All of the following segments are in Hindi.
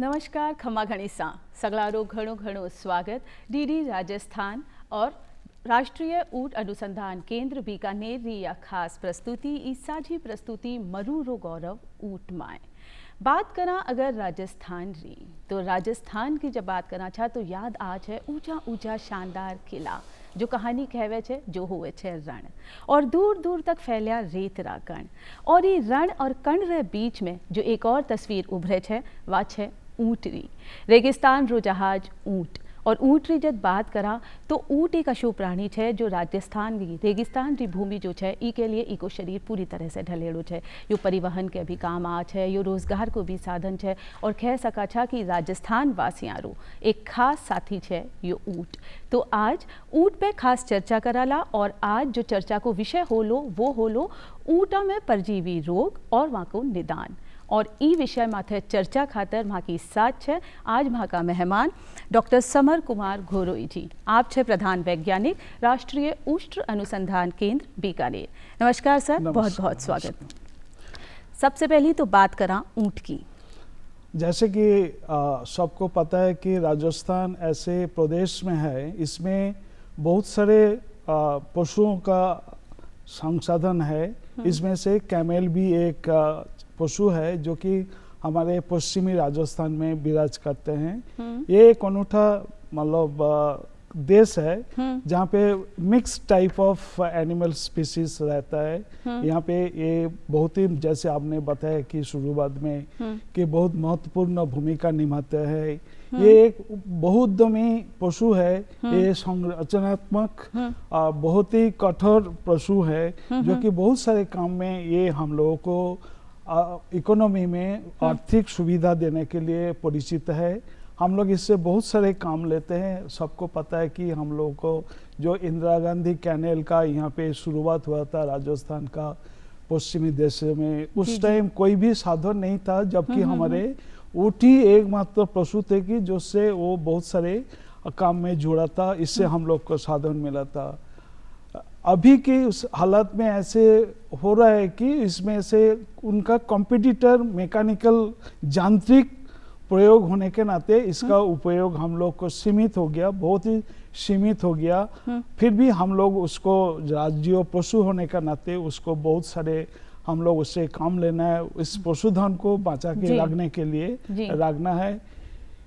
नमस्कार, खमा घणी सा सगळारो घणो घणो स्वागत। डीडी राजस्थान और राष्ट्रीय ऊँट अनुसंधान केंद्र बीकानेर री या खास प्रस्तुति ई साझी प्रस्तुति मरूरो गौरव ऊँट माए। बात करा अगर राजस्थान री, तो राजस्थान की जब बात करना चाह तो याद आज है ऊंचा ऊंचा शानदार किला जो कहानी कहवे छे जो हुए छे रण और दूर दूर तक फैलिया रेत रा कण। और ये रण और कण रे बीच में जो एक और तस्वीर उभरे छे वा छे ऊँट री। रेगिस्तान रो जहाज ऊँट और ऊँट री जब बात करा तो ऊँट एक अशु प्राणी है जो राजस्थान की रेगिस्तान री भूमि जो है ई के लिए इको शरीर पूरी तरह से ढलेड़ो है। यो परिवहन के भी काम आ है, यो रोजगार को भी साधन है और कह सका छा कि राजस्थान वासियारो एक खास साथी है यो ऊँट। तो आज ऊँट पे खास चर्चा कराला और आज जो चर्चा को विषय होलो वो होलो ऊँटा में परजीवी रोग और वहाँ को निदान। और ई विषय माथे चर्चा खातर वहाँ की साथ है आज वहाँ का मेहमान डॉक्टर समर कुमार घोरोई जी। आप छे प्रधान वैज्ञानिक राष्ट्रीय ऊष्ट अनुसंधान केंद्र बीकानेर। नमस्कार सर, बहुत बहुत स्वागत। सबसे पहली तो बात करा ऊँट की। जैसे कि सबको पता है कि राजस्थान ऐसे प्रदेश में है, इसमें बहुत सारे पशुओं का संसाधन है। इसमें से कैमेल भी एक पशु है जो कि हमारे पश्चिमी राजस्थान में विराज करते हैं। ये एक अनूठा मतलब देश है जहाँ पे mix type of animal species रहता है। यहाँ पे ये बहुत ही, जैसे आपने बताया कि शुरुआत में कि बहुत महत्वपूर्ण भूमिका निभाते हैं। ये एक बहुउद्यमी पशु है, ये संरचनात्मक बहुत ही कठोर पशु है जो कि बहुत सारे काम में ये हम लोगों को इकोनॉमी में आर्थिक सुविधा देने के लिए परिचित है। हम लोग इससे बहुत सारे काम लेते हैं। सबको पता है कि हम लोगों को जो इंदिरा गांधी कैनेल का यहाँ पे शुरुआत हुआ था राजस्थान का पश्चिमी देशों में, उस टाइम कोई भी साधन नहीं था, जबकि हमारे ऊँट ही एकमात्र पशु थे कि जिससे वो बहुत सारे काम में जुड़ा था। इससे हम लोग को साधन मिला था। अभी की उस हालत में ऐसे हो रहा है कि इसमें से उनका कॉम्पिटिटर मैकेनिकल यांत्रिक प्रयोग होने के नाते इसका उपयोग हम लोग को सीमित हो गया, बहुत ही सीमित हो गया। फिर भी हम लोग उसको राज्य पशु होने का नाते उसको बहुत सारे हम लोग उससे काम लेना है, इस पशुधन को बचा के रखने के लिए रखना है।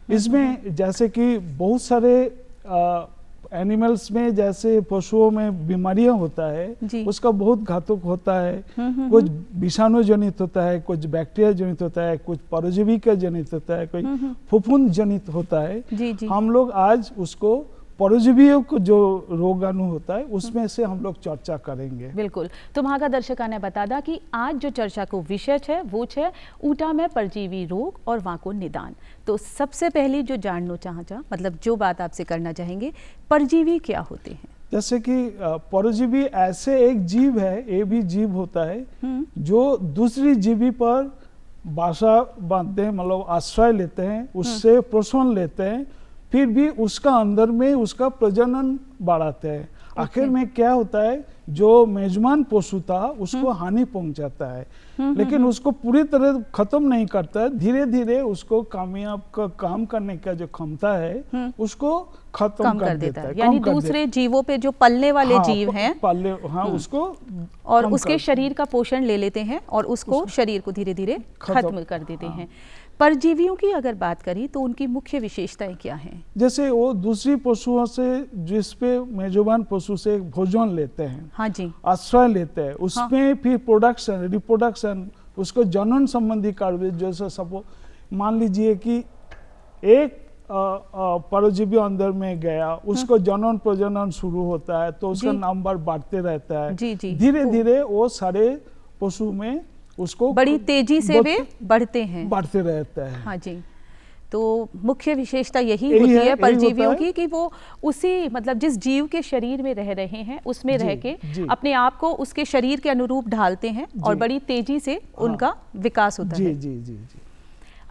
इसमें जैसे कि बहुत सारे एनिमल्स में, जैसे पशुओं में बीमारियां होता है, उसका बहुत घातक होता है। कुछ विषाणु जनित होता है, कुछ बैक्टीरिया जनित होता है, कुछ परजीवी का जनित होता है, कोई फफूंद जनित होता है। हम लोग आज उसको परजीवियों को जो रोगाणु होता है उसमें से हम लोग चर्चा करेंगे। बिल्कुल। तो वहाँ का दर्शकों ने बता दा कि आज जो चर्चा को विषय है वो है ऊँटा में परजीवी रोग और वहाँ को निदान। तो सबसे पहले जो जानना चाहता, मतलब जो बात आपसे करना चाहेंगे, परजीवी क्या होते हैं? जैसे कि परजीवी ऐसे एक जीव है, ये भी जीव होता है जो दूसरी जीवी पर बासा बांधते हैं, मतलब आश्रय लेते हैं, उससे पोषण लेते हैं, फिर भी उसका अंदर में उसका प्रजनन बढ़ाते हैं। आखिर में क्या होता है, जो मेजबान पशु था उसको हानि पहुंचाता है, लेकिन उसको पूरी तरह खत्म नहीं करता है। धीरे धीरे उसको कामयाब का काम करने का जो क्षमता है उसको खत्म कर देता है। यानी दूसरे जीवों पे जो पलने वाले जीव हैं, उसको और उसके शरीर का पोषण ले लेते हैं और उसको शरीर को धीरे धीरे खत्म कर देते हैं। परजीवियों की अगर बात करी तो उनकी मुख्य विशेषताएं क्या हैं? जैसे वो दूसरी पशुओं से, जिसपे मेजबान पशु से भोजन लेते हैं, हाँ जी, आश्रय लेते हैं, उसमें फिर प्रोडक्शन, रिप्रोडक्शन, उसको जनन संबंधी कार्य, जैसे सब मान लीजिए कि एक परजीवी अंदर में गया, उसको जनन प्रजनन शुरू होता है तो उसका नंबर बढ़ते रहता है। धीरे धीरे वो सारे पशु में उसको बड़ी तेजी से वे बढ़ते रहता है। हाँ जी। तो मुख्य विशेषता यही होती है परजीवियों की कि वो उसी, मतलब जिस जीव के शरीर में रह रहे हैं उसमें रह के अपने आप को उसके शरीर के अनुरूप ढालते हैं और बड़ी तेजी से उनका विकास होता है। जी।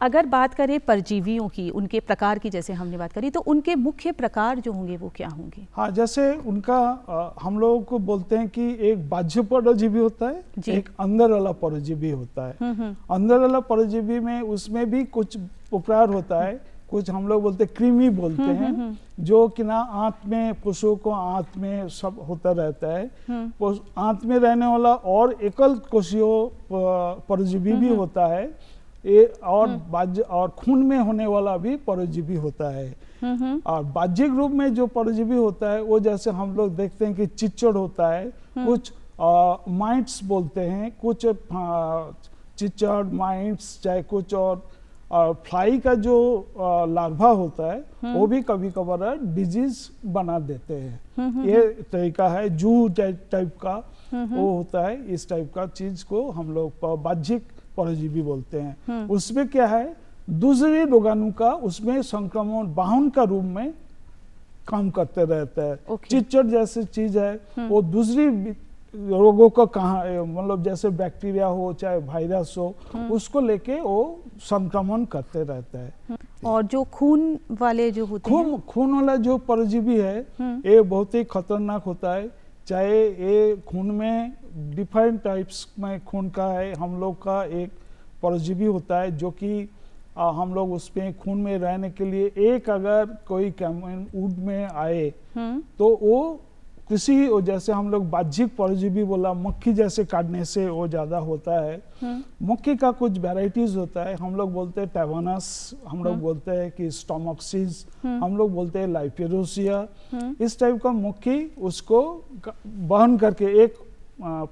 अगर बात करें परजीवियों की, उनके प्रकार की, जैसे हमने बात करी, तो उनके मुख्य प्रकार जो होंगे वो क्या होंगे? हाँ, जैसे उनका हम लोगों को बोलते हैं कि एक बाह्य परजीवी होता है, एक अंदर वाला परजीवी होता है। अंदर वाला परजीवी में उसमें भी कुछ पुकार होता है, कुछ हम लोग बोलते कृमि बोलते हैं, जो कि ना आंत में, पशुओं को आंत में सब होता रहता है। आंत में रहने वाला और एकल कोशियों परजीवी भी होता है, और खून में होने वाला भी परजीवी होता है। और बाह्यिक रूप में जो परजीवी होता है वो जैसे हम लोग देखते हैं कि चिच्चड़ होता है, कुछ माइट्स बोलते हैं, कुछ चिच्चड़ माइट्स, चाहे कुछ और फ्लाई का जो लार्वा होता है वो भी कभी कभार डिजीज बना देते हैं। ये तरीका है, जू टाइप का वो होता है, इस टाइप का चीज को हम लोग बाह्यिक परजीवी बोलते हैं। उसमें क्या है, दूसरे रोगाणु का उसमें संक्रमण वाहन का रूप में काम करते रहता है। चिच्चड़ जैसी चीज है वो दूसरी रोगों का कहाँ, मतलब जैसे बैक्टीरिया हो चाहे वायरस हो, उसको लेके वो संक्रमण करते रहता है। और जो खून वाले जो होते हैं, खून वाला जो परजीवी है ये बहुत ही खतरनाक होता है। चाहे ये खून में डिफरेंट टाइप्स में खून का है, हम लोग का एक परजीवी होता है जो कि हम लोग उसमें खून में रहने के लिए एक अगर कोई कैमन वुड में आए तो वो किसी, जैसे हम लोग बाह्यिक परजीवी बोला, मक्खी जैसे काटने से वो ज्यादा होता है। मक्खी का कुछ वैरायटीज होता है, हम लोग बोलते हैं टेवानस, हम लोग बोलते हैं कि स्टोमोक्सिस, हम लोग बोलते हैं लाइपेरोसिया। इस टाइप का मक्खी उसको वहन करके एक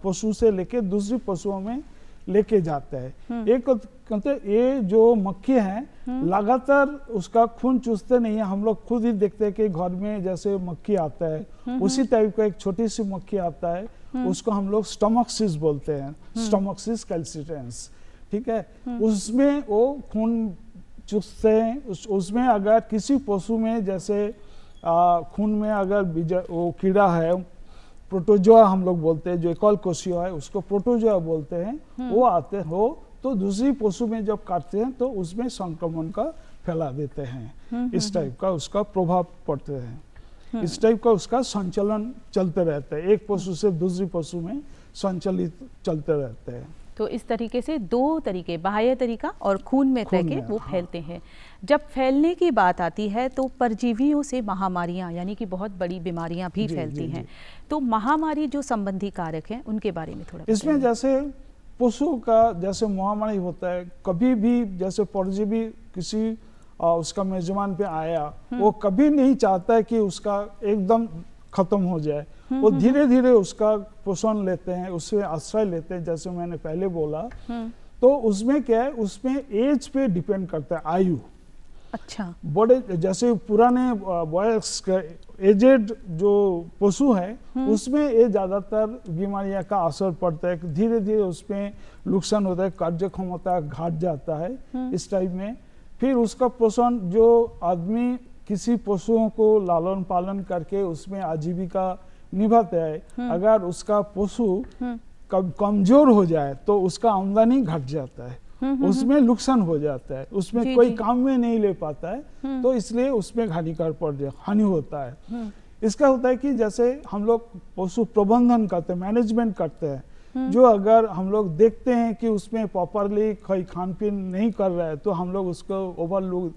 पशु से लेके दूसरी पशुओं में लेके जाता है। एक कहते ये जो मक्खी है लगातार उसका खून चूसते नहीं है, हम लोग खुद ही देखते हैं कि घर में जैसे मक्खी आता है उसी टाइप का एक छोटी सी मक्खी आता है, उसको हम लोग स्टोमोक्सिस बोलते हैं, स्टोमोक्सिस कैल्सिट्रेंस, ठीक है। उसमें वो खून चूसते हैं, उसमें अगर किसी पशु में जैसे खून में अगर वो कीड़ा है, प्रोटोजोआ हम लोग बोलते हैं, जो एकल कोशिका है उसको प्रोटोजोआ बोलते हैं, वो आते हो तो दूसरी पशु में जब काटते हैं तो उसमें संक्रमण का फैला देते हैं। इस टाइप का उसका प्रभाव पड़ते हैं, इस टाइप का उसका संचलन चलते रहता है, एक पशु से दूसरी पशु में संचलित चलते रहते हैं। तो इस तरीके से दो तरीके, बाह्य तरीका और खून में रह के वो फैलते हैं। जब फैलने की बात आती है तो परजीवियों से महामारियां यानी कि बहुत बड़ी बीमारियां भी फैलती हैं। तो महामारी जो संबंधी कारक हैं उनके बारे में थोड़ा इसमें जैसे पशु का जैसे महामारी होता है, कभी भी जैसे परजीवी किसी उसका मेजबान पे आया, वो कभी नहीं चाहता है कि उसका एकदम खत्म हो जाए, वो धीरे धीरे उसका पोषण लेते हैं, उससे आश्रय लेते हैं, जैसे मैंने पहले बोला। तो उसमें क्या है, उसमें एज पे डिपेंड करता है, आयु। अच्छा, बड़े जैसे पुराने वयस्क एजेड जो पशु है उसमें ये ज्यादातर बीमारियां का असर पड़ता है, धीरे धीरे उसमें नुकसान होता है, कार्य क्षमता घट जाता है इस टाइप में। फिर उसका पोषण, जो आदमी किसी पशुओं को लालन पालन करके उसमें आजीविका निभाता है, अगर उसका पशु कमजोर हो जाए तो उसका आमदनी घट जाता है, उसमें नुकसान हो जाता है, उसमें कोई काम में नहीं ले पाता है, तो इसलिए उसमें हानि होता है। इसका होता है कि जैसे हम लोग पशु प्रबंधन करते हैं, मैनेजमेंट करते हैं, जो अगर हम लोग देखते हैं कि उसमें प्रॉपरली कोई खान पीन नहीं कर रहा है तो हम लोग उसको ओवरलुक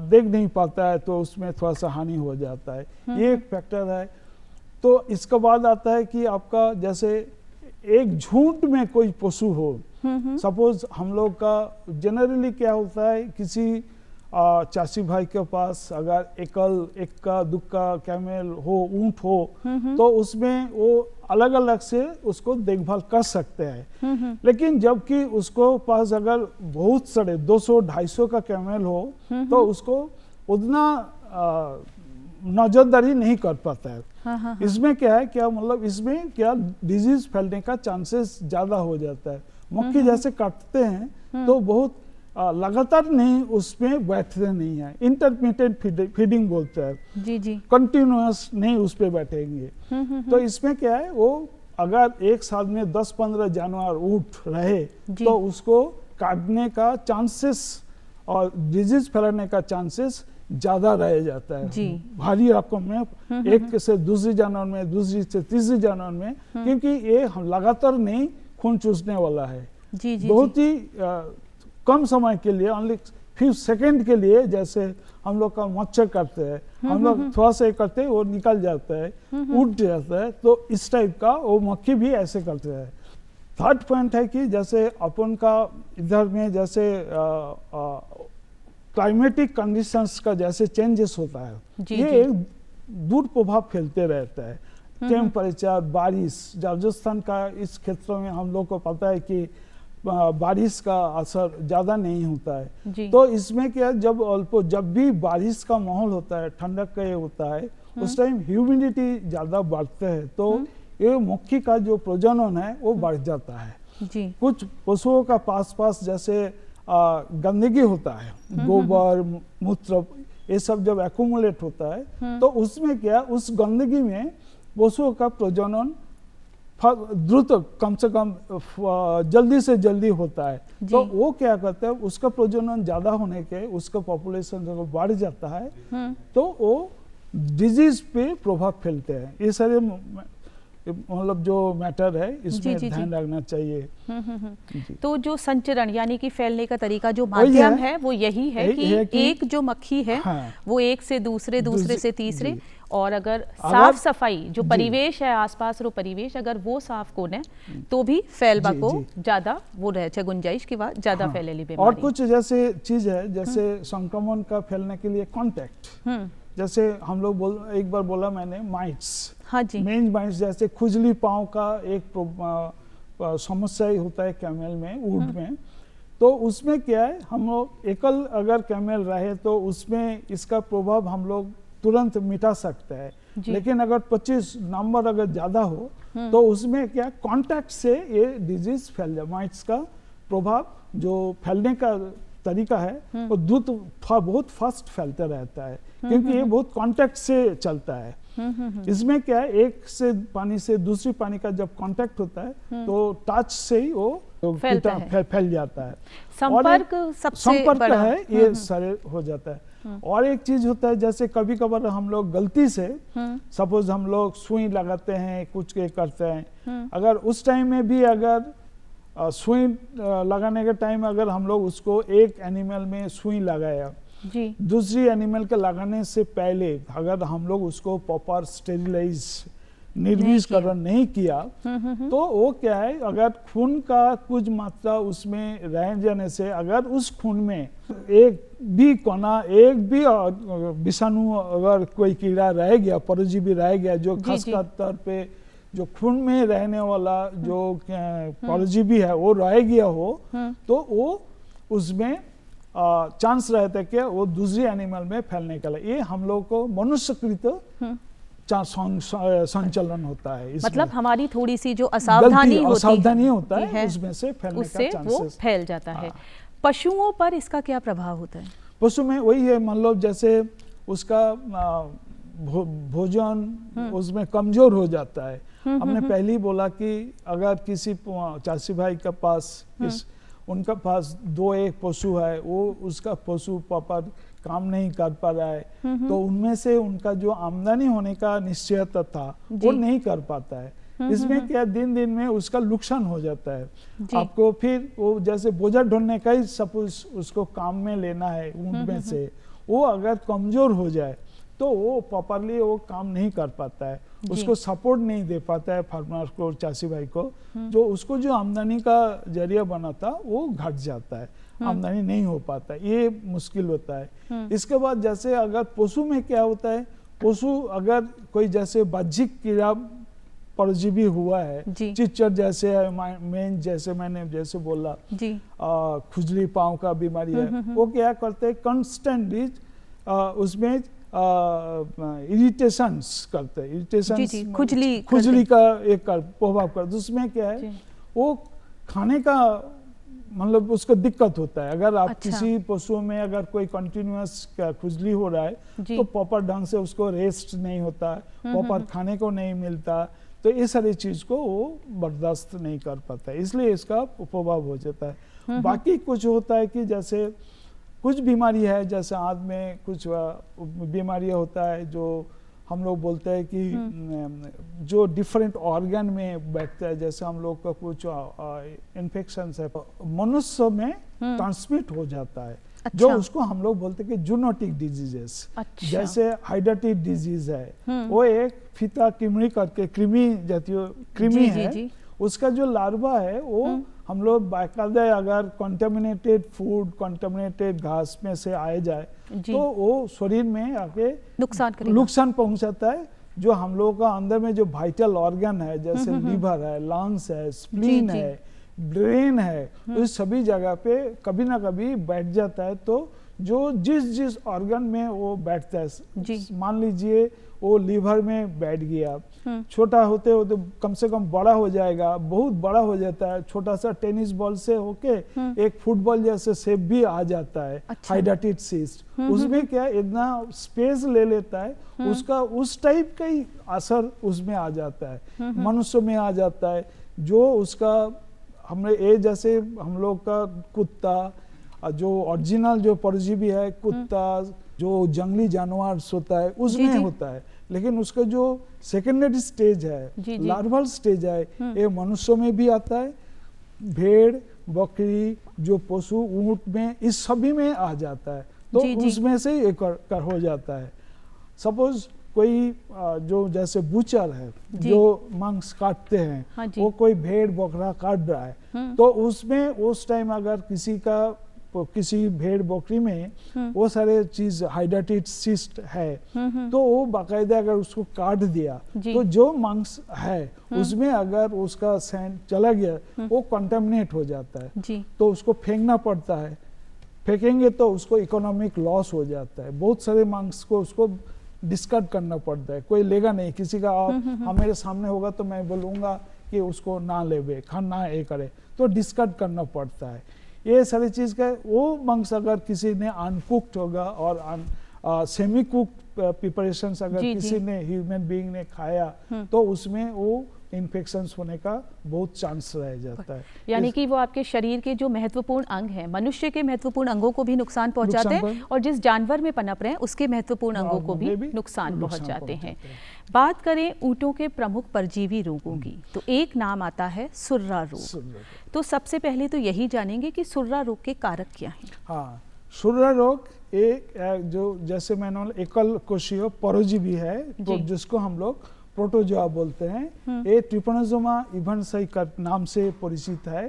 देख नहीं पाता है, तो उसमें थोड़ा सा हानि हो जाता है, ये एक फैक्टर है। तो इसके बाद आता है कि आपका जैसे एक झुंड में कोई पशु हो, सपोज हम लोग का जनरली क्या होता है, किसी चाची भाई के पास अगर एक का दुक्का कैमल हो, ऊंट हो, तो उसमें वो अलग अलग से उसको देखभाल कर सकते हैं। लेकिन जबकि उसको पास अगर बहुत सारे 200-250 का कैमल हो तो उसको उतना नजरदारी नहीं कर पाता है। इसमें क्या है, क्या मतलब इसमें क्या डिजीज फैलने का चांसेस ज्यादा हो जाता है। मक्खी जैसे काटते हैं तो बहुत लगातार नहीं उसमें बैठते नहीं है, इंटरमिटेंट फीडिंग बोलते हैं, जी जी, कंटिन्यूअस नहीं उस पे बैठेंगे। तो इसमें क्या है, वो अगर एक साल में 10-15 जानवर उठ रहे तो उसको काटने का चांसेस और डिजीज फैलाने का चांसेस ज्यादा रह जाता है भारी रकम में, एक से दूसरी जानवर में, दूसरी से तीसरी जानवर में, क्योंकि ये लगातार नहीं खून चूसने वाला है। बहुत ही कम समय के लिए, ओनली फिर सेकंड के लिए जैसे हम लोग का मच्छर करते हैं, हम लोग थोड़ा सा करते हैं वो निकल जाता है, उड़ जाता है, तो इस टाइप का वो मक्खी भी ऐसे करते हैं। थर्ड पॉइंट है कि जैसे अपन का इधर में जैसे क्लाइमेटिक कंडीशंस का जैसे चेंजेस होता है, ये एक दूर प्रभाव फैलते रहता है। टेम्परेचर, बारिश, राजस्थान का इस क्षेत्र में हम लोग को पता है कि बारिश का असर ज़्यादा नहीं होता है, तो इसमें क्या जब भी बारिश का माहौल होता है, ठंडक का ये होता है, उस टाइम ह्यूमिडिटी ज़्यादा बढ़ते हैं, तो ये मक्खी का जो प्रजनन है वो बढ़ जाता है। कुछ पशुओं का पास जैसे गंदगी होता है, गोबर, मूत्र, ये सब जब एक्यूमुलेट होता है, तो उसमें क्या उस गंदगी में पशुओं का प्रजनन द्रुत कम से कम जल्दी से जल्दी होता है, तो वो क्या करते हैं, उसका प्रजनन ज्यादा होने के उसका पॉपुलेशन जब बढ़ जाता है तो वो डिजीज पे प्रभाव फैलते हैं। ये सारे मतलब जो मैटर है इसमें ध्यान रखना चाहिए। तो जो संचरण यानी कि फैलने का तरीका जो माध्यम है वो यही है कि एक जो मक्खी है वो एक से दूसरे से तीसरे, और अगर साफ सफाई जो परिवेश है आसपास रो परिवेश अगर वो साफ कोने तो भी फैलबा को ज्यादा वो रहे छे गुंजाइश की बात ज्यादा फैले ली बीमारी। और कुछ जैसे चीज है जैसे संक्रमण का फैलने के लिए कांटेक्ट, जैसे हम लोग एक बार बोला मैंने माइट्स, मेन माइट्स, जैसे खुजली पांव का एक समस्या ही होता है कैमल में, ऊंट में, तो उसमें क्या है हम लोग एकल अगर कैमल रहे तो उसमें इसका प्रभाव हम लोग तुरंत मिटा सकते हैं, लेकिन अगर 25 नंबर अगर ज्यादा हो तो उसमें क्या कांटेक्ट से ये डिजीज फैल जाए। माइट्स का प्रभाव जो फैलने का तरीका है वो बहुत फास्ट फैलता रहता है, क्योंकि ये बहुत कांटेक्ट से चलता है। इसमें क्या है एक से पानी से दूसरी पानी का जब कांटेक्ट होता है तो टच से ही वो फैल जाता है। संपर्क है ये सारे हो जाता है। और एक चीज होता है जैसे कभी कभार हम लोग गलती से सपोज हम लोग सुई लगाते हैं, कुछ के करते हैं, अगर उस टाइम में भी अगर सुई लगाने के टाइम अगर हम लोग उसको एक एनिमल में सुई लगाया, दूसरी एनिमल के लगाने से पहले अगर हम लोग उसको प्रॉपर स्टेरिलाइज निर्विषकरण नहीं किया तो वो क्या है, अगर खून का कुछ मात्रा उसमें रह जाने से अगर उस खून में एक भी कोना, एक भी विषाणु अगर कोई कीड़ा रह गया, परजीवी रह गया, जो खासकर तौर पे जो खून में रहने वाला जो परजीवी है वो रह गया हो, तो वो उसमें चांस रहता है कि वो दूसरी एनिमल में फैलने का। ये हम लोग को मनुष्यकृत संचलन होता है, मतलब हमारी थोड़ी सी जो असावधानी होता है उसमें से फैलने का चांसेस, वो फैल जाता है। पशुओं पर इसका क्या प्रभाव होता है? पशु में वही है, मान लो जैसे उसका भोजन उसमें कमजोर हो जाता है। हमने पहले ही बोला कि अगर किसी चाची भाई के पास उनका पास 2-1 पशु है, वो उसका पशु प्रॉपर काम नहीं कर पा रहा है, तो उनमें से उनका जो आमदनी होने का निश्चयता था वो नहीं कर पाता है। इसमें क्या दिन दिन में उसका नुकसान हो जाता है। आपको फिर वो जैसे बोझा ढोने का ही सपोज उसको काम में लेना है ऊंट में से, वो अगर कमजोर हो जाए तो वो प्रॉपरली वो काम नहीं कर पाता है, उसको सपोर्ट नहीं दे पाता है फार्मर को, चासी भाई को, जो उसको जो आमदनी का जरिया बना था वो घट जाता है, आमदनी नहीं हो पाता है, ये मुश्किल होता है। इसके बाद जैसे अगर पशु में क्या होता है, पशु अगर कोई जैसे बाह्यिक कीड़ा परजीवी हुआ है, चिच्चर जैसे है, मेन जैसे मैंने जैसे बोला, खुजली पांव का बीमारी है, वो क्या करते हैं कंस्टेंटली उसमें इरिटेशंस करते हैं, इरिटेशंस खुजली का एक प्रभाव करते, उसमें क्या है वो खाने का मतलब उसको दिक्कत होता है। अगर आप किसी पशुओं में अगर कोई कंटिन्यूअस खुजली हो रहा है तो प्रॉपर ढंग से उसको रेस्ट नहीं होता, प्रॉपर खाने को नहीं मिलता, तो ये सारी चीज को वो बर्दाश्त नहीं कर पाता है, इसलिए इसका प्रभाव हो जाता है। बाकी कुछ होता है कि जैसे कुछ बीमारी है, जैसे आंत में कुछ बीमारियां होता है जो हम लोग बोलते हैं कि जो डिफरेंट ऑर्गन में बैठता है, जैसे हम लोग का कुछ इन्फेक्शन है मनुष्य में ट्रांसमिट हो जाता है। जो उसको हम लोग बोलते हैं कि जूनोटिक डिजीजेस। जैसे हाइड्रेटिक डिजीज है, वो एक फीता कृमि करके कृमि जातीय कृमि है, उसका जो लार्वा है वो हम लोग बाकायदा अगर कंटामिनेटेड फूड, कंटामिनेटेड घास में से आए जाए तो वो शरीर में आके नुकसान पहुंचाता है। जो हम लोगों का अंदर में जो वाइटल ऑर्गन है, जैसे लीवर है, लंग्स है, स्प्लीन है, ब्रेन है, इस सभी जगह पे कभी ना कभी बैठ जाता है। तो जो जिस ऑर्गन में वो बैठता है, मान लीजिए वो लीवर में बैठ गया, छोटा होते होते कम से कम बड़ा हो जाएगा, बहुत बड़ा हो जाता है, छोटा सा टेनिस बॉल से होके एक फुटबॉल जैसे शेप भी आ जाता है। हाइड्रेटिक सिस्ट उसमें क्या इतना स्पेस ले लेता है, उसका उस टाइप का ही असर उसमें आ जाता है, मनुष्य में आ जाता है। जो उसका हमने ये जैसे हम लोग का कुत्ता जो ओरिजिनल जो परजीवी है, कुत्ता जो जंगली जानवर होता है उसमें होता है, लेकिन उसका जो सेकेंडरी स्टेज है, लार्वल स्टेज है, ये मनुष्यों में भी आता है, भेड़, बकरी, जो पशु, ऊंट में, इस सभी में आ जाता है। तो उसमें से एक हो जाता है। सपोज कोई जो जैसे बुचर है जो मांस काटते हैं, वो कोई भेड़ बकरा काट रहा है, तो उसमें उस टाइम अगर किसी भेड़ बकरी में वो सारे चीज हाइड्रेटेड सिस्ट है, तो वो बाकायदा अगर उसको काट दिया तो जो मांस है उसमें अगर उसका सैंड चला गया वो कंटामिनेट हो जाता है, तो उसको फेंकना पड़ता है। फेंकेंगे तो उसको इकोनॉमिक लॉस हो जाता है, बहुत सारे मांस को उसको डिस्कार्ड करना पड़ता है, कोई लेगा नहीं। किसी का मेरे सामने होगा तो मैं बोलूँगा कि उसको ना लेवे, खाना ये करे, तो डिस्कार्ड करना पड़ता है। ये सारी चीज़ का वो मांस अगर किसी ने अनकुक्ड होगा और सेमी कुक्ड प्रिपरेशंस अगर किसी ने ह्यूमन बीइंग ने खाया तो उसमें वो इन्फेक्शंस होने का बहुत चांस रह जाता है। यानी कि वो आपके शरीर के जो महत्वपूर्ण अंग हैं, मनुष्य के महत्वपूर्ण अंगों को भी नुकसान पहुंचाते हैं, और जिस जानवर में पनप रहे हैं उसके महत्वपूर्ण अंगों को भी नुकसान पहुंच जाते हैं। बात करें ऊँटों के प्रमुख परजीवी रोगों की, तो एक नाम आता है सुर्रा रोग। तो सबसे पहले तो यही जानेंगे कि सुर्रा रोग के कारक क्या हैं। हाँ, सुर्रा रोग एक जो जैसे मैंने एकल कोशीय परजीवी है, तो जिसको हम लोग प्रोटोजोआ बोलते हैं, ये ट्रिपनोसोमा इवन्सई का नाम से परिचित है।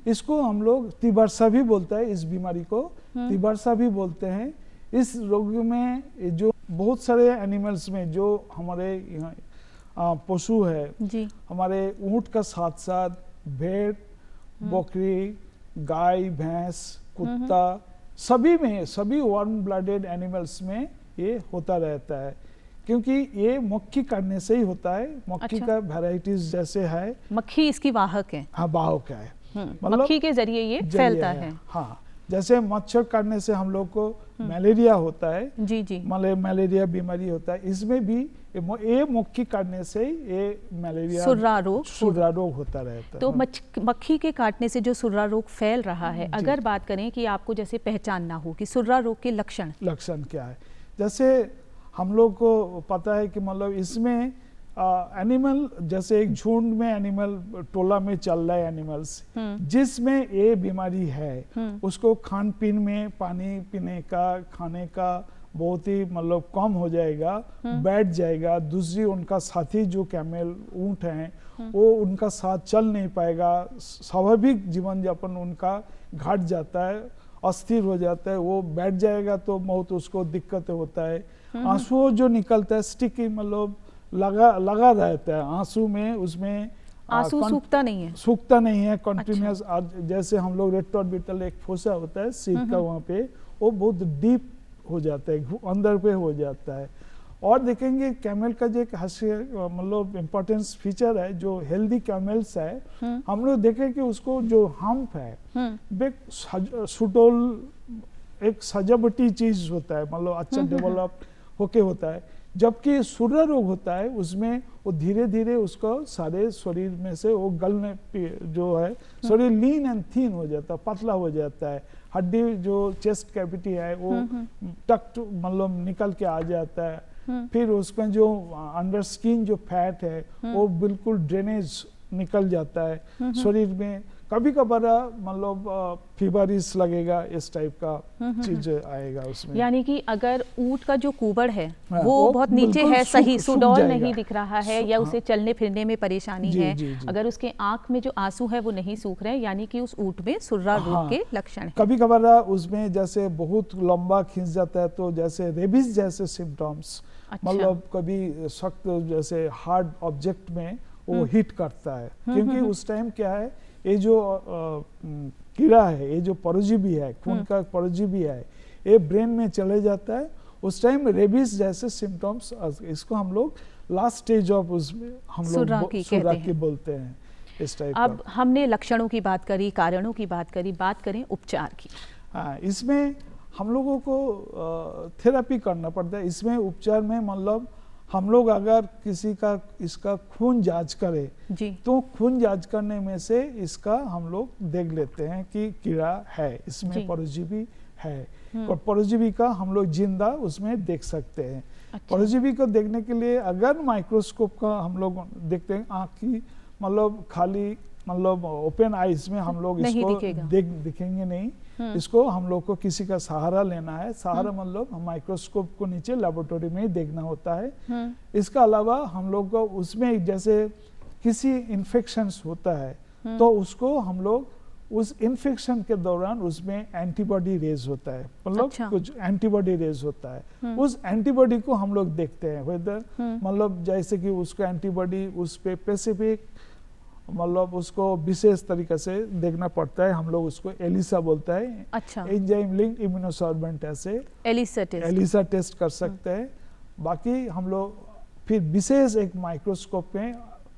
इसको हम लोग तिबर्सा भी बोलते हैं, इस बीमारी को तिबर्सा भी बोलते हैं। इस रोग में जो बहुत सारे एनिमल्स में जो हमारे पशु है, हमारे ऊंट का साथ साथ भेड़, बकरी, गाय, भैंस, कुत्ता, सभी में, सभी वार्म ब्लडेड एनिमल्स में ये होता रहता है, क्योंकि ये मक्खी काटने से ही होता है। मक्खी का वैरायटीज जैसे है, मक्खी इसकी वाहक है। हाँ, वाहक है, मतलब मक्खी के जरिए ये फैलता है। हाँ, जैसे मच्छर काटने से हम लोग को मलेरिया होता है, मलेरिया बीमारी होता है, इसमें भी ये मक्खी काटने से ये मलेरिया सुर्रा रोग होता रहता है। तो मक्खी के काटने से जो सुर्रा रोग फैल रहा है, अगर बात करें कि आपको जैसे पहचानना हो कि सुर्रा रोग के लक्षण क्या है, जैसे हम लोग को पता है कि मतलब इसमें एनिमल जैसे एक झुंड में एनिमल टोला में चल रहा है एनिमल्स, जिसमें ये बीमारी है उसको खान पीन में, पानी पीने का, खाने का बहुत ही मतलब कम हो जाएगा, बैठ जाएगा। दूसरी उनका साथी जो कैमल ऊंट हैं वो उनका साथ चल नहीं पाएगा, स्वाभाविक जीवन यापन उनका घट जाता है, अस्थिर हो जाता है, वो बैठ जाएगा तो बहुत उसको दिक्कत होता है। आंसू जो निकलता है स्टिकी, मतलब लगा रहता है आंसू में, उसमें आंसू सूखता नहीं है कंटिन्यूस। जैसे हम लोग रेट्रोबिटल एक फोसा होता है सीट का, वहाँ पे वो बहुत डीप हो जाता है, अंदर पे हो जाता है। और देखेंगे कैमल का जो एक मतलब इम्पोर्टेंस फीचर है, जो हेल्दी कैमल्स है, हम लोग देखें कि उसको जो हम्प है सुटोल एक सजावटी चीज होता है, मतलब अच्छा डेवलप होके होता है। जबकि सुर्रा रोग होता है उसमें वो धीरे धीरे उसको सारे शरीर में से वो गलने जो है शरीर लीन एंड थीन हो जाता है, पतला हो जाता है। हड्डी जो चेस्ट कैविटी है वो टक्ट मतलब निकल के आ जाता है। फिर उसमें जो अंडर स्किन जो फैट है वो बिल्कुल ड्रेनेज निकल जाता है। शरीर में कभी कभार मतलब फीवरिश लगेगा, इस टाइप का चीज आएगा उसमें। यानी कि अगर ऊंट का जो कुबड़ है हाँ, वो बहुत नीचे है, सही सूख सुडौल जाएगा। नहीं दिख रहा है, या उसे चलने फिरने में परेशानी जी, है, जी, जी। अगर उसके आंख में जो आंसू है वो नहीं सूख रहे, यानी कि उस ऊंट में सुर्रा रोग हाँ, के लक्षण है। कभी कभार उसमें जैसे बहुत लंबा खींच जाता है तो जैसे रेबीज जैसे सिम्टम्स, अच्छा। मतलब कभी सख्त जैसे हार्ड ऑब्जेक्ट में वो हिट करता है, क्योंकि उस टाइम क्या है, ये जो कीड़ा है, ये जो परजीवी है, खून का परजीवी है, ये ब्रेन में चले जाता है, उस टाइम रेबीज जैसे सिम्टम्स, इसको हम लोग लास्ट स्टेज ऑफ उसमें हम लोग सुर्रा की बोलते हैं, इस टाइप का। अब हमने लक्षणों की बात करी, कारणों की बात करी, बात करें उपचार की। हाँ, इसमें हम लोगों को थेरेपी करना पड़ता है। इसमें उपचार में मतलब हम लोग अगर किसी का इसका खून जांच करें जी। तो खून जांच करने में से इसका हम लोग देख लेते हैं कि कीड़ा है, इसमें परजीवी है, और परजीवी का हम लोग जिंदा उसमें देख सकते हैं। अच्छा। परजीवी को देखने के लिए अगर माइक्रोस्कोप का हम लोग देखते हैं, आँख की मतलब खाली मतलब ओपन आइज में हम लोग इसको दिखेंगे नहीं, इसको हम लोग को किसी का सहारा लेना है। सहारा मतलब माइक्रोस्कोप को नीचे लेबोरेटरी में ही देखना होता है। इसका अलावा हम लोग को उसमें जैसे किसी इन्फेक्शंस होता है तो उसको हम लोग उस इन्फेक्शन के दौरान उसमें एंटीबॉडी रेज होता है, मतलब अच्छा। कुछ एंटीबॉडी रेज होता है, उस एंटीबॉडी को हम लोग देखते हैं वेदर मतलब जैसे कि उसको एंटीबॉडी उस पे स्पेसिफिक मतलब उसको विशेष तरीके से देखना पड़ता है। हम लोग उसको एलिसा बोलता है। अच्छा। एंजाइम लिंक्ड इम्यूनोसॉर्बेंट ऐसे एलिसा टेस्ट कर सकते हैं। बाकी हम लोग फिर विशेष एक माइक्रोस्कोप में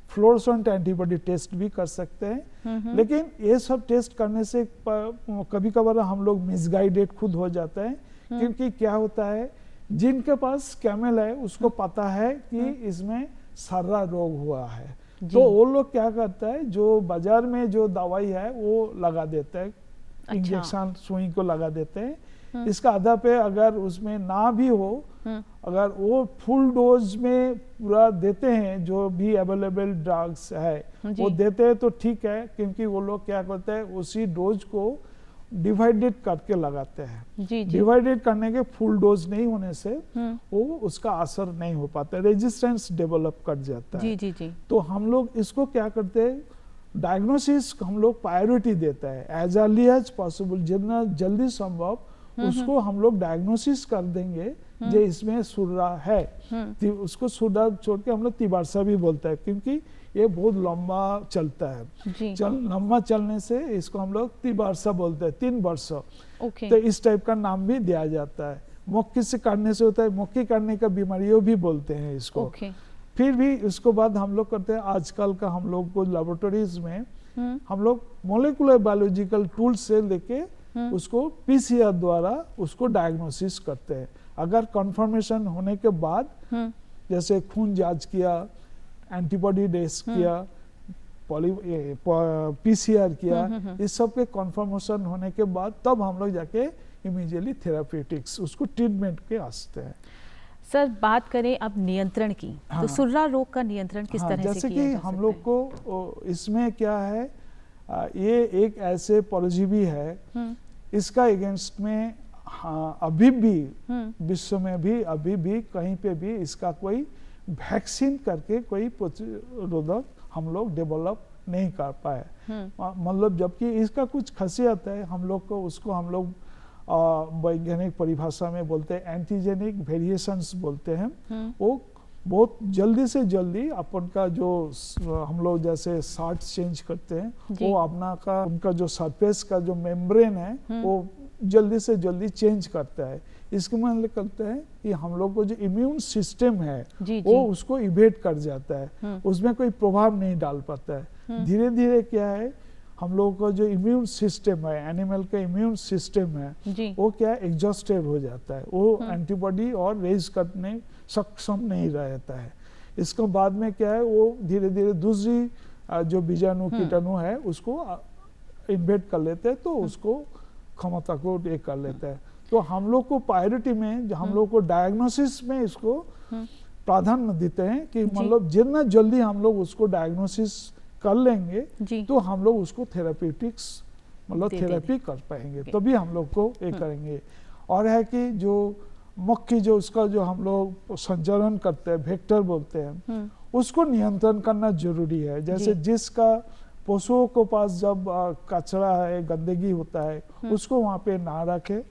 फ्लोरोसेंट एंटीबॉडी टेस्ट भी कर सकते हैं। लेकिन ये सब टेस्ट करने से कभी कभार हम लोग मिसगाइडेड खुद हो जाता है, क्योंकि क्या होता है, जिनके पास कैमल है उसको पता है कि इसमें सर्रा रोग हुआ है, तो वो लोग क्या करता है, जो बाजार में जो दवाई है वो लगा देते हैं। अच्छा। इंजेक्शन सुई को लगा देते हैं। इसका आधा पे अगर उसमें ना भी हो, अगर वो फुल डोज में पूरा देते हैं, जो भी अवेलेबल ड्रग्स है वो देते हैं तो ठीक है, क्योंकि वो लोग क्या करते हैं उसी डोज को डिवाइडेड करके लगाते हैं। डिवाइडेड करने के फुल डोज नहीं होने से वो उसका असर नहीं हो पाता, रेजिस्टेंस डेवलप कर जाता है। जी। तो हम लोग इसको क्या करते हैं, डायग्नोसिस हम लोग प्रायोरिटी देता है, एज अर्ली एज पॉसिबल, जितना जल्दी संभव उसको हम लोग डायग्नोसिस कर देंगे जो इसमें सुर्रा है। उसको सुर्रा छोड़ के हम लोग तिबारसा भी बोलते हैं, क्योंकि ये बहुत लंबा चलता है। लंबा चलने से इसको हम लोग तिबारसा बोलते हैं, 3 वर्ष। तो इस टाइप का नाम भी दिया जाता है। मक्खी से काटने से होता है, मक्खी काटने का बीमारियों भी बोलते हैं इसको। फिर भी इसको बाद हम लोग करते हैं, आजकल का हम लोग को लेबोरेटरीज में हम लोग मोलिकुलर बायोलॉजिकल टूल से लेके उसको पीसीआर द्वारा उसको डायग्नोसिस करते हैं। अगर कंफर्मेशन होने के बाद जैसे खून जांच किया, एंटीबॉडी टेस्ट किया, पीसीआर किया, इस सब के कंफर्मेशन होने के बाद तब हम लोग जाके इमीडिएटली थेराप्यूटिक्स उसको ट्रीटमेंट के आते हैं। सर बात करें अब नियंत्रण की, तो सुर्रा रोग का नियंत्रण किस तरह से किया जा सकता है? जैसे कि हम लोग को इसमें क्या है, ये एक ऐसे परजीवी है, इसका अगेंस्ट में अभी भी विश्व में भी अभी भी कहीं पे भी इसका कोई वैक्सीन करके कोई प्रतिरोधक हम लोग डेवलप नहीं कर पाए। मतलब जबकि इसका कुछ खासियत है, हम लोग को उसको हम लोग वैज्ञानिक परिभाषा में बोलते हैं एंटीजेनिक वेरिएशंस बोलते हैं। वो बहुत जल्दी से जल्दी अपन का जो हम लोग जैसे शार्ट्स चेंज करते हैं, वो अपना का उनका जो सरफेस का जो मेम्ब्रेन है वो जल्दी से जल्दी चेंज करता है। इसके मतलब करते हैं कि हम लोग को जो इम्यून सिस्टम है वो उसको इवेट कर जाता है, उसमें कोई प्रभाव नहीं डाल पाता है। धीरे धीरे क्या है, हम लोगों का जो इम्यून सिस्टम है, एनिमल का इम्यून सिस्टम है, वो क्या एग्जॉस्टेड हो जाता है, वो एंटीबॉडी और रेज करने सक्षम नहीं रहता है। इसके बाद में क्या है, वो धीरे धीरे दूसरी जो बीजाणु कीटाणु है उसको इन्वेट कर लेते हैं, तो उसको क्षमता को एक कर लेता है। तो हम लोग को प्रायोरिटी में हम लोग को डायग्नोसिस में इसको प्राधान्य देते हैं कि मतलब जितना जल्दी हम लोग उसको डायग्नोसिस कर लेंगे जी। तो हम लोग उसको थेराप्यूटिक्स मतलब दे थेरेपी कर पाएंगे, Okay. तभी हम लोग को ये करेंगे। और है कि जो मक्खी जो उसका जो हम लोग संचरण करते हैं, वेक्टर बोलते हैं, उसको नियंत्रण करना जरूरी है। जैसे जिसका पशुओं के पास जब कचरा है, गंदगी होता है, उसको वहाँ पे ना रखे,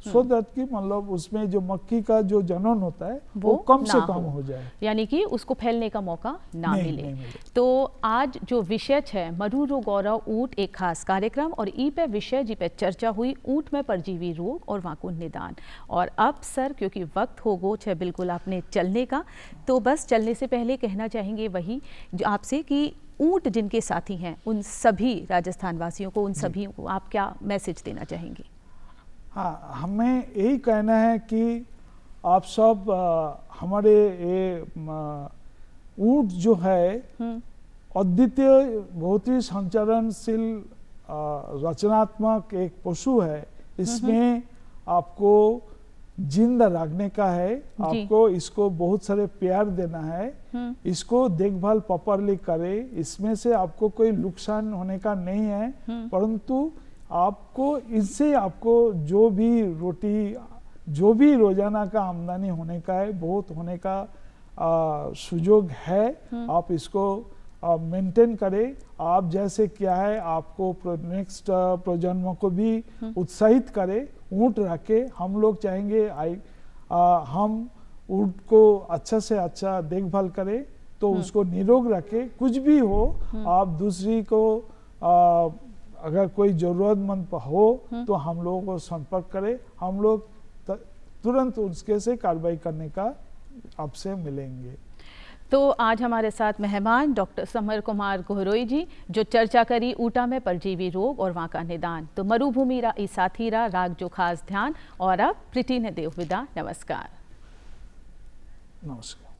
सो दैट कि मतलब उसमें जो मक्खी का जो जनन होता है वो कम से कम हो जाए, यानी कि उसको फैलने का मौका ना मिले। नहीं मिले। तो आज जो विषय है मरू गौरव ऊँट एक खास कार्यक्रम और ई पे विषय जी पे चर्चा हुई ऊँट में परजीवी रोग और वाको निदान। और अब सर क्योंकि वक्त हो गो है बिल्कुल आपने चलने का, तो बस चलने से पहले कहना चाहेंगे वही जो आपसे कि ऊँट जिनके साथी हैं उन सभी राजस्थान वासियों को, उन सभी को आप क्या मैसेज देना चाहेंगे? हाँ, हमें यही कहना है कि आप सब हमारे ये ऊँट जो है अद्वितीय, बहुत ही संचरणशील, रचनात्मक एक पशु है। इसमें आपको जिंदा रखने का है, आपको इसको बहुत सारे प्यार देना है, इसको देखभाल प्रॉपरली करे, इसमें से आपको कोई नुकसान होने का नहीं है, परंतु आपको इससे आपको जो भी रोटी, जो भी रोजाना का आमदनी होने का है, बहुत होने का सुयोग है। आप इसको मेंटेन करें। आप जैसे क्या है आपको नेक्स्ट प्रजन्म को भी उत्साहित करें, ऊँट रखे। हम लोग चाहेंगे हम ऊँट को अच्छा से अच्छा देखभाल करें, तो उसको निरोग रखें। कुछ भी हो, आप दूसरी को अगर कोई जरूरतमंद हो तो हम लोगों को संपर्क करें, हम लोग तुरंत उसके से कार्रवाई करने का आपसे मिलेंगे। तो आज हमारे साथ मेहमान डॉक्टर समर कुमार गोहरोई जी, जो चर्चा करी ऊँटा में परजीवी रोग और वहाँ का निदान। तो मरुभूमि रा ई साथी रा राग जो खास ध्यान। और अब प्रीति ने देव विदा। नमस्कार। नमस्कार।